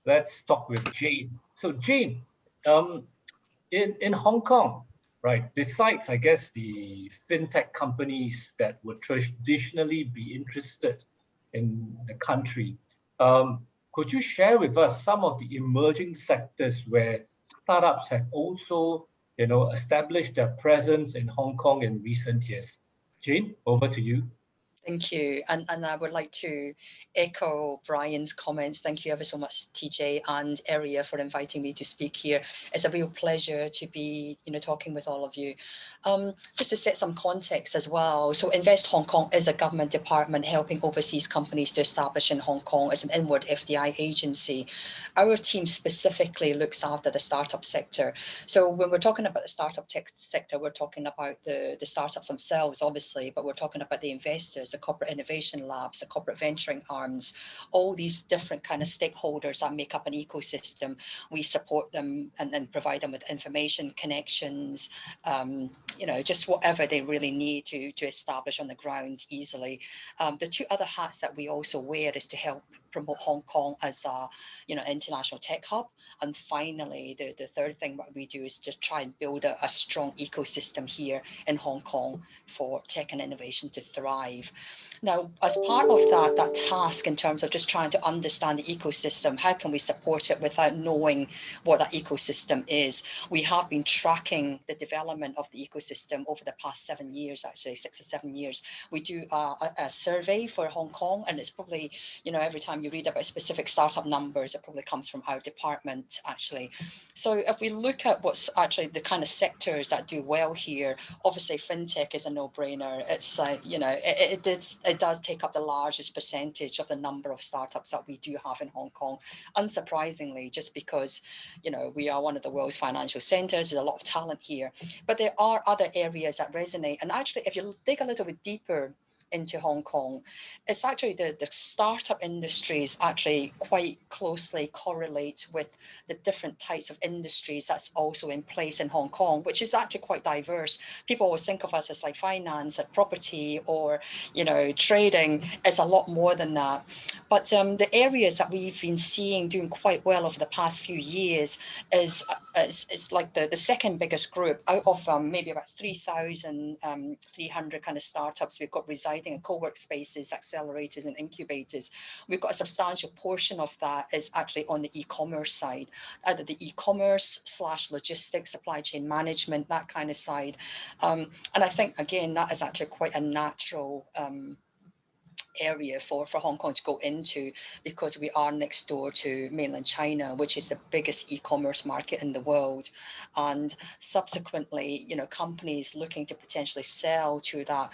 let's talk with Jayne. So Jayne, um, in Hong Kong, right, besides, I guess, the fintech companies that would traditionally be interested in the country, could you share with us some of the emerging sectors where startups have also, established their presence in Hong Kong in recent years? Jayne, over to you. Thank you. And I would like to echo Brian's comments. Thank you ever so much, TJ and ERIA, for inviting me to speak here. It's a real pleasure to be, talking with all of you. Just to set some context as well. So Invest Hong Kong is a government department helping overseas companies to establish in Hong Kong as an inward FDI agency. Our team specifically looks after the startup sector. So when we're talking about the startup tech sector, we're talking about the startups themselves, obviously, but we're talking about the investors, the corporate innovation labs, the corporate venturing arms, all these different kind of stakeholders that make up an ecosystem. We support them and then provide them with information, connections, just whatever they really need to establish on the ground easily. The two other hats that we also wear is to help promote Hong Kong as a, international tech hub. And finally, the third thing what we do is to try and build a strong ecosystem here in Hong Kong for tech and innovation to thrive. Now, as part of that task in terms of just trying to understand the ecosystem, how can we support it without knowing what that ecosystem is? We have been tracking the development of the ecosystem over the past 7 years, actually 6 or 7 years. We do a survey for Hong Kong, and it's probably, every time you read about specific startup numbers, it probably comes from our department, actually. So if we look at what's actually the kind of sectors that do well here, obviously fintech is a no-brainer. It's it does take up the largest percentage of the number of startups that we do have in Hong Kong, unsurprisingly, just because we are one of the world's financial centers. There's a lot of talent here, but there are other areas that resonate. And actually, if you dig a little bit deeper into Hong Kong, it's actually the startup industries actually quite closely correlate with the different types of industries that's also in place in Hong Kong, which is actually quite diverse. People always think of us as like finance, like property, or trading. It's a lot more than that. But the areas that we've been seeing doing quite well over the past few years is like the second biggest group out of maybe about 3,300 kind of startups we've got residing in co-work spaces, accelerators and incubators. We've got a substantial portion of that is actually on the e-commerce side, either the e-commerce / logistics, supply chain management, that kind of side. And I think, again, that is actually quite a natural area for Hong Kong to go into, because we are next door to mainland China, which is the biggest e-commerce market in the world. And subsequently, companies looking to potentially sell to that,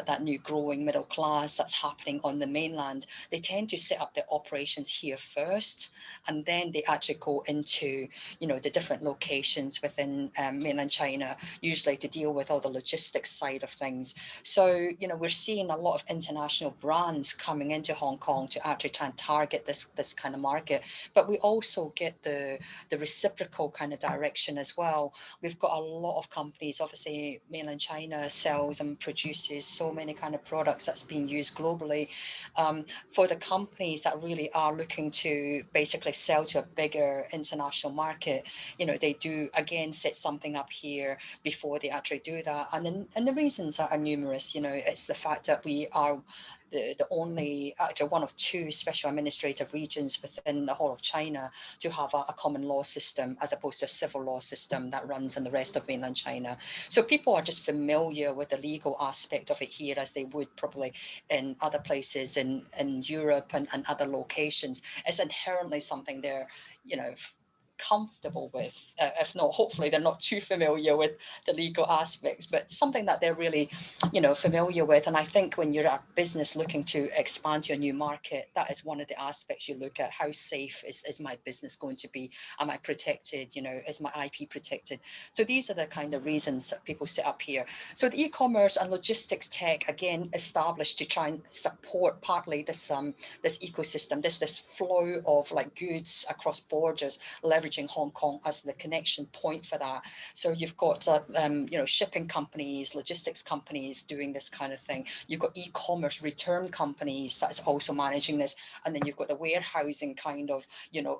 that new growing middle class that's happening on the mainland, they tend to set up their operations here first, and then they actually go into, the different locations within mainland China, usually to deal with all the logistics side of things. So, we're seeing a lot of international brands coming into Hong Kong to actually try and target this kind of market. But we also get the reciprocal kind of direction as well. We've got a lot of companies, obviously mainland China sells and produces so many kind of products that's being used globally. For the companies that really are looking to basically sell to a bigger international market, they do again set something up here before they actually do that. And the reasons are numerous. It's the fact that we are the only, actually one of two special administrative regions within the whole of China to have a common law system, as opposed to a civil law system that runs in the rest of mainland China. So people are just familiar with the legal aspect of it here, as they would probably in other places in Europe and other locations. It's inherently something they're, comfortable with. If not, hopefully they're not too familiar with the legal aspects, but something that they're really, familiar with. And I think when you're a business looking to expand to a new market, that is one of the aspects you look at. How safe is my business going to be? Am I protected? Is my IP protected? So these are the kind of reasons that people set up here. So the e-commerce and logistics tech, again, established to try and support partly this ecosystem, this flow of like goods across borders, leveraging leveraging Hong Kong as the connection point for that. So you've got shipping companies, logistics companies doing this kind of thing. You've got e-commerce return companies that's also managing this, and then you've got the warehousing kind of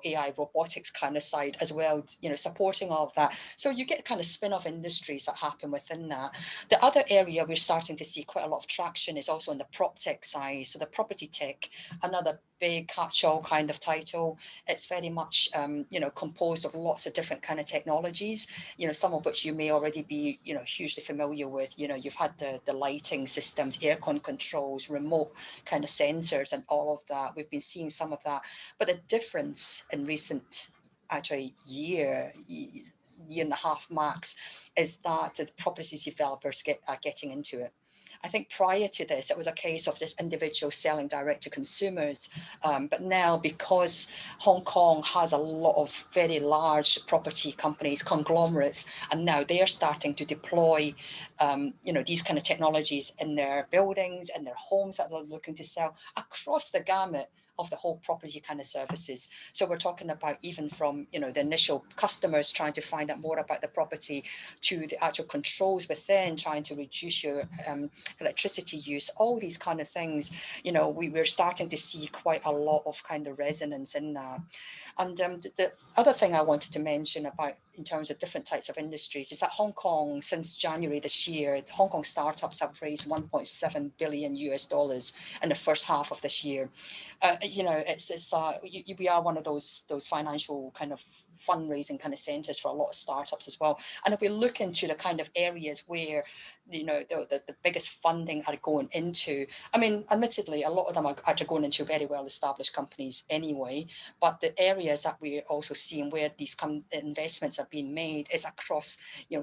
AI robotics kind of side as well, supporting all of that. So you get kind of spin-off industries that happen within that. The other area we're starting to see quite a lot of traction is also on the prop tech side. So the property tech, another big catch-all kind of title. It's very much composed of lots of different kind of technologies, some of which you may already be hugely familiar with. You've had the lighting systems, aircon controls, remote kind of sensors, and all of that. We've been seeing some of that, but the difference in recent actually year and a half max is that the property developers are getting into it. I think prior to this, it was a case of just individuals selling direct to consumers. But now, because Hong Kong has a lot of very large property companies, conglomerates, and now they're starting to deploy, these kind of technologies in their buildings and their homes that they're looking to sell across the gamut of the whole property kind of services. So we're talking about even from, the initial customers trying to find out more about the property, to the actual controls within, trying to reduce your electricity use, all these kind of things. We're starting to see quite a lot of kind of resonance in that. And the other thing I wanted to mention about in terms of different types of industries is that Hong Kong, since January this year, Hong Kong startups have raised $1.7 billion in the first half of this year. We are one of those financial kind of fundraising kind of centers for a lot of startups as well. And if we look into the kind of areas where the biggest funding are going into, I mean, admittedly, a lot of them are actually going into very well established companies anyway, but the areas that we're also seeing where these investments are being made is across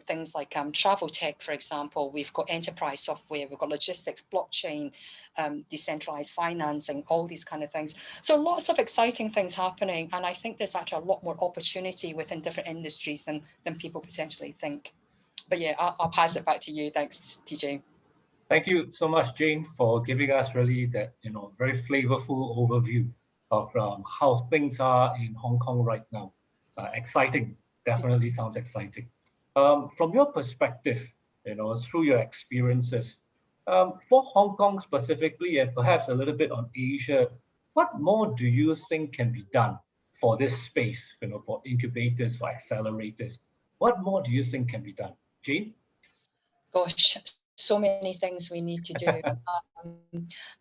things like travel tech, for example. We've got enterprise software, we've got logistics, blockchain, decentralized financing, all these kind of things. So lots of exciting things happening, and I think there's actually a lot more opportunity within different industries than people potentially think. But yeah, I'll pass it back to you. Thanks, TJ. Thank you so much, Jayne, for giving us really that very flavorful overview of how things are in Hong Kong right now. Exciting, definitely sounds exciting. From your perspective, through your experiences, for Hong Kong specifically, and perhaps a little bit on Asia, what more do you think can be done for this space? For incubators, for accelerators, what more do you think can be done, Jayne? Gosh, so many things we need to do.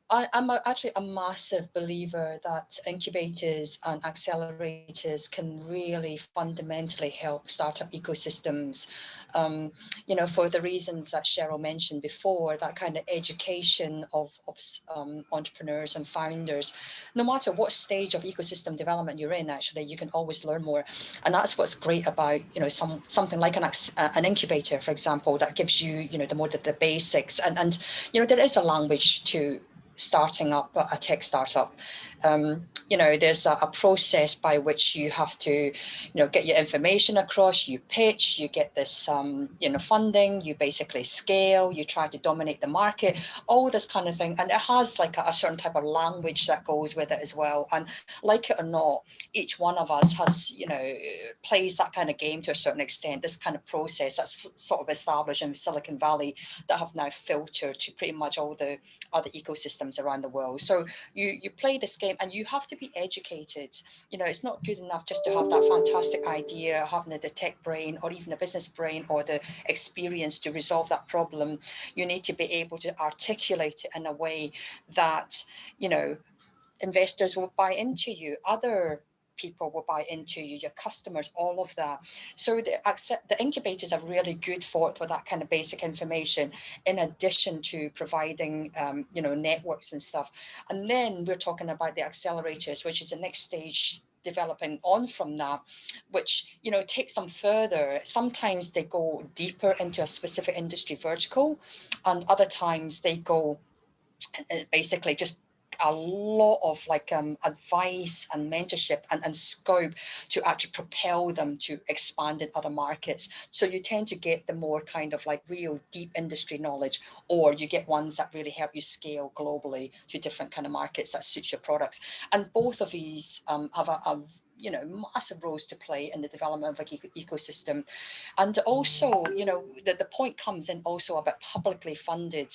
I'm actually a massive believer that incubators and accelerators can really fundamentally help startup ecosystems. For the reasons that Cheryl mentioned before, that kind of education of entrepreneurs and founders, no matter what stage of ecosystem development you're in, actually, you can always learn more. And that's what's great about, something like an incubator, for example, that gives you, the basics. And there is a language to starting up a tech startup. There's a process by which you have to, get your information across, you pitch, you get this, funding, you basically scale, you try to dominate the market, all this kind of thing. And it has like a certain type of language that goes with it as well. And like it or not, each one of us has, plays that kind of game to a certain extent, this kind of process that's sort of established in Silicon Valley that have now filtered to pretty much all the other ecosystems around the world. So you play this game and you have to be educated. It's not good enough just to have that fantastic idea, having the tech brain or even the business brain or the experience to resolve that problem. You need to be able to articulate it in a way that, investors will buy into you, other people will buy into you, your customers, all of that. So the incubators are really good for that kind of basic information, in addition to providing, networks and stuff. And then we're talking about the accelerators, which is the next stage developing on from that, which takes them further. Sometimes they go deeper into a specific industry vertical, and other times they go basically just a lot of advice and mentorship and scope to actually propel them to expand in other markets. So you tend to get the more kind of like real deep industry knowledge, or you get ones that really help you scale globally to different kind of markets that suit your products. And both of these have a you know, massive roles to play in the development of an ecosystem. And also, you know, the point comes in also about publicly funded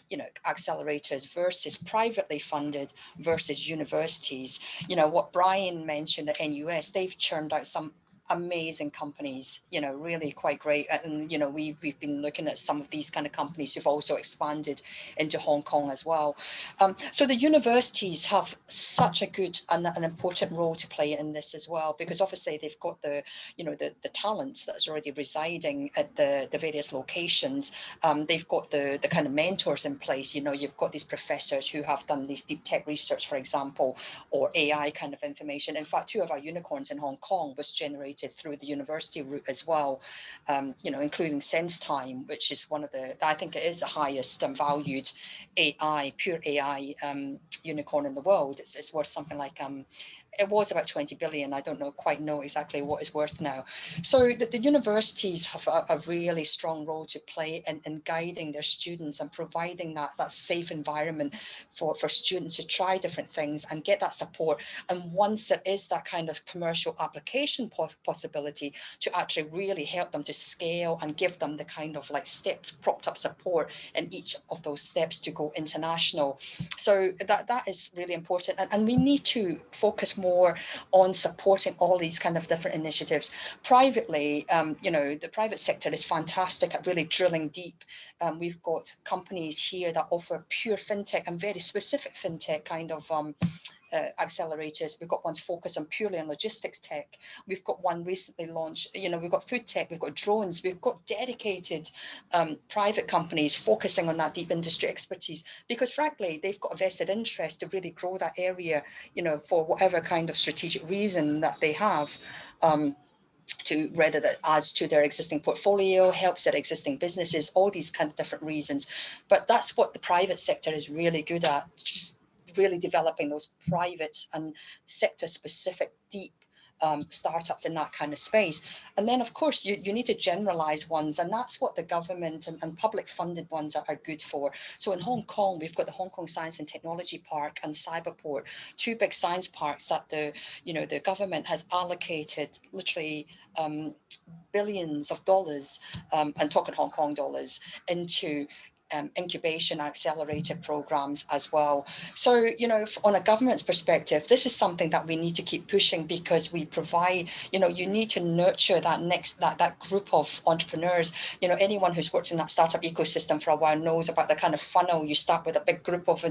you know, accelerators versus privately funded versus universities. You know, what Brian mentioned at NUS, they've churned out some amazing companies, you know, really quite great. And, you know, we've been looking at some of these kind of companies who've also expanded into Hong Kong as well. So the universities have such a good and an important role to play in this as well, because obviously they've got the, you know, the talents that's already residing at the various locations. They've got the kind of mentors in place. You know, you've got these professors who have done these deep tech research, for example, or AI kind of information. In fact, 2 of our unicorns in Hong Kong was generated through the university route as well, you know, including SenseTime, which is one of the, I think it is the highest valued AI, pure AI unicorn in the world. It's worth something like, it was about 20 billion. I don't quite know exactly what it's worth now. So the universities have a really strong role to play in guiding their students and providing that safe environment for students to try different things and get that support. And once there is that kind of commercial application possibility, to actually really help them to scale and give them the kind of like propped up support in each of those steps to go international. So that is really important. And we need to focus more on supporting all these kind of different initiatives. Privately, you know, the private sector is fantastic at really drilling deep. We've got companies here that offer pure fintech and very specific fintech kind of accelerators. We've got ones focused on purely on logistics tech. We've got one recently launched, you know, we've got food tech, we've got drones, we've got dedicated private companies focusing on that deep industry expertise, because frankly, they've got a vested interest to really grow that area, you know, for whatever kind of strategic reason that they have. To whether that adds to their existing portfolio, helps their existing businesses, all these kind of different reasons. But that's what the private sector is really good at, just really developing those private and sector specific deep startups in that kind of space. And then of course you need to generalize ones, and that's what the government and public funded ones are good for. So in Hong Kong, we've got the Hong Kong Science and Technology Park and Cyberport, 2 big science parks that the government has allocated literally billions of dollars, and talking Hong Kong dollars, into incubation accelerator programs as well. So, you know, on a government's perspective, this is something that we need to keep pushing, because we provide, you know, you need to nurture that group of entrepreneurs. You know, anyone who's worked in that startup ecosystem for a while knows about the kind of funnel. You start with a big group of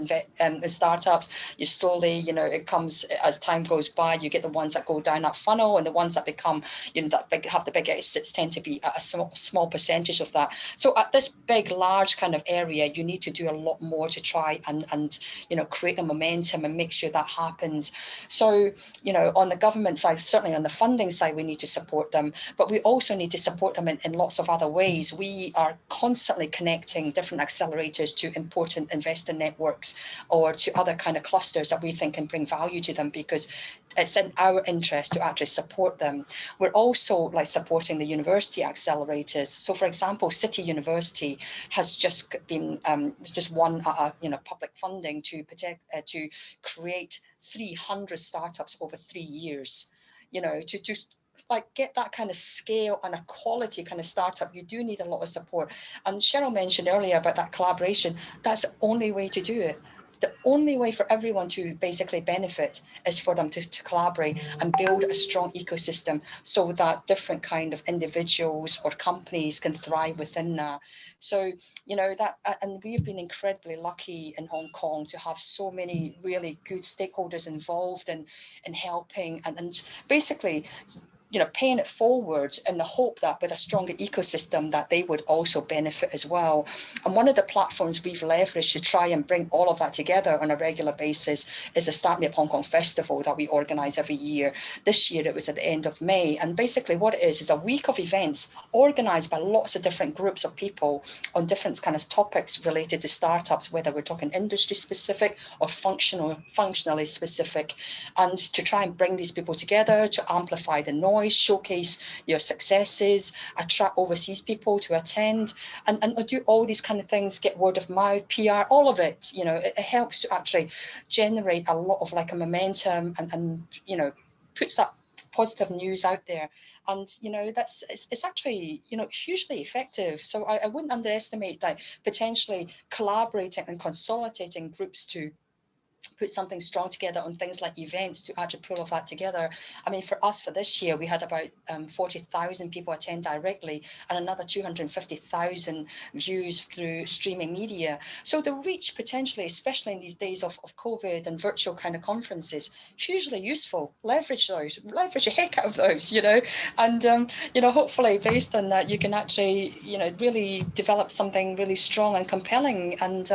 startups. You slowly, you know, it comes as time goes by, you get the ones that go down that funnel, and the ones that become, you know, that big, have the big exits tend to be a small percentage of that. So at this big, large kind of area, you need to do a lot more to try and you know, create a momentum and make sure that happens. So, you know, on the government side, certainly on the funding side, we need to support them, but we also need to support them in lots of other ways. We are constantly connecting different accelerators to important investor networks or to other kind of clusters that we think can bring value to them, because it's in our interest to actually support them. We're also like supporting the university accelerators. So for example, City University has just been just won you know, public funding to create 300 startups over 3 years. You know, to like get that kind of scale and a quality kind of startup, you do need a lot of support. And Cheryl mentioned earlier about that collaboration. That's the only way to do it. The only way for everyone to basically benefit is for them to collaborate and build a strong ecosystem, so that different kind of individuals or companies can thrive within that. So, you know, that, and we've been incredibly lucky in Hong Kong to have so many really good stakeholders involved in helping and basically, you know, paying it forward in the hope that with a stronger ecosystem that they would also benefit as well. And one of the platforms we've leveraged to try and bring all of that together on a regular basis is the Start Me Up Hong Kong Festival that we organise every year. This year it was at the end of May, and basically what it is a week of events organised by lots of different groups of people on different kind of topics related to startups, whether we're talking industry specific or functionally specific, and to try and bring these people together to amplify the noise, showcase your successes, attract overseas people to attend, and do all these kind of things, get word of mouth, PR, all of it. You know, it helps to actually generate a lot of like a momentum and you know, puts that positive news out there, and it's actually hugely effective. So I wouldn't underestimate that, potentially collaborating and consolidating groups to put something strong together on things like events to actually pull all of that together. I mean, for us, for this year, we had about 40,000 people attend directly and another 250,000 views through streaming media. So the reach potentially, especially in these days of COVID and virtual kind of conferences, hugely useful. Leverage those, leverage the heck out of those, and, hopefully based on that, you can actually, really develop something really strong and compelling and,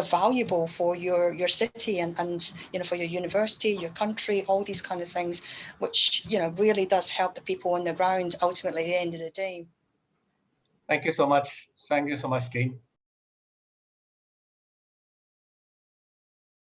valuable for your city and for your university, your country, all these kind of things, which really does help the people on the ground ultimately at the end of the day. Thank you so much. Thank you so much, Jayne.